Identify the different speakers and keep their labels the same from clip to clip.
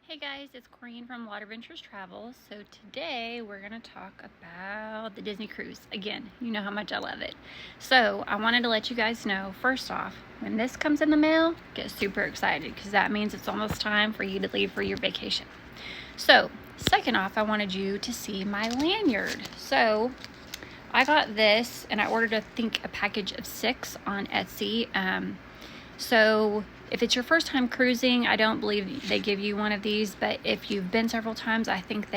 Speaker 1: Hey guys, it's Corrine from Water Ventures Travel. So today we're going to talk about the Disney cruise. Again, you know how much I love it. So I wanted to let you guys know, first off, when this comes in the mail, get super excited because that means it's almost time for you to leave for your vacation. So second off, I wanted you to see my lanyard. So I got this and I ordered, I think, a package of 6 on Etsy. So if it's your first time cruising, I don't believe they give you one of these, but if you've been several times, I think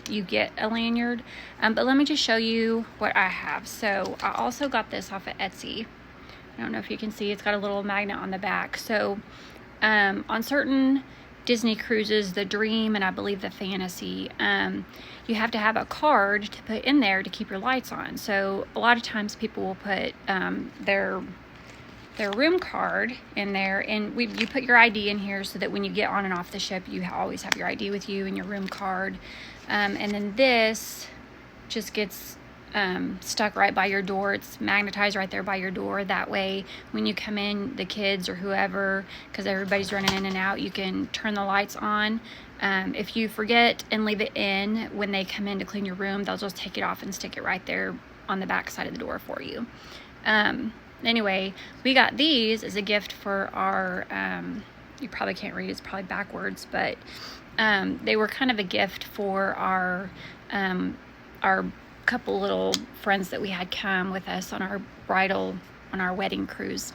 Speaker 1: you get a lanyard. But let me just show you what I have. So I also got this off of Etsy. I don't know if you can see, it's got a little magnet on the back. So on certain Disney cruises, the Dream and I believe the Fantasy, you have to have a card to put in there to keep your lights on. So a lot of times people will put their room card in there, and you put your ID in here so that when you get on and off the ship, you always have your ID with you and your room card. And then this just gets stuck right by your door. It's magnetized right there by your door. That way, when you come in, the kids or whoever, because everybody's running in and out, you can turn the lights on. If you forget and leave it in when they come in to clean your room, they'll just take it off and stick it right there on the back side of the door for you. Anyway, we got these as a gift for our, you probably can't read, it's probably backwards, but they were kind of a gift for our couple little friends that we had come with us on our wedding cruise.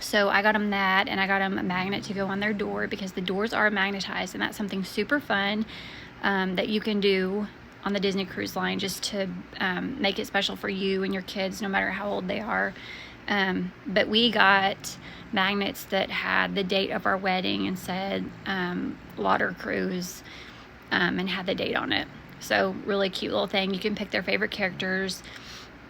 Speaker 1: So I got them that, and I got them a magnet to go on their door because the doors are magnetized, and that's something super fun that you can do on the Disney Cruise Line just to make it special for you and your kids, no matter how old they are. But we got magnets that had the date of our wedding and said Water Cruise and had the date on it. So really cute little thing. You can pick their favorite characters.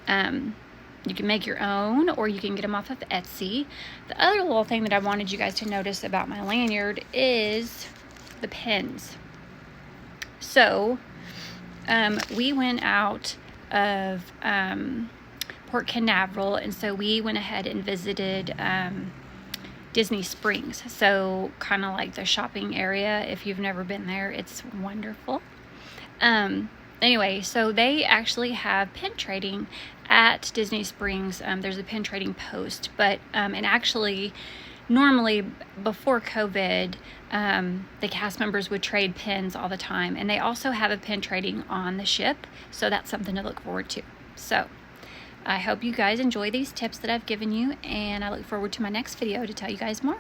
Speaker 1: You can make your own, or you can get them off of Etsy. The other little thing that I wanted you guys to notice about my lanyard is the pins. So we went out of Port Canaveral, and so we went ahead and visited Disney Springs, so kind of like the shopping area. If you've never been there, it's wonderful. Anyway, so they actually have pin trading at Disney Springs. There's a pin trading post, but and actually normally before COVID, the cast members would trade pins all the time, and they also have a pin trading on the ship, so that's something to look forward to. So I hope you guys enjoy these tips that I've given you, and I look forward to my next video to tell you guys more.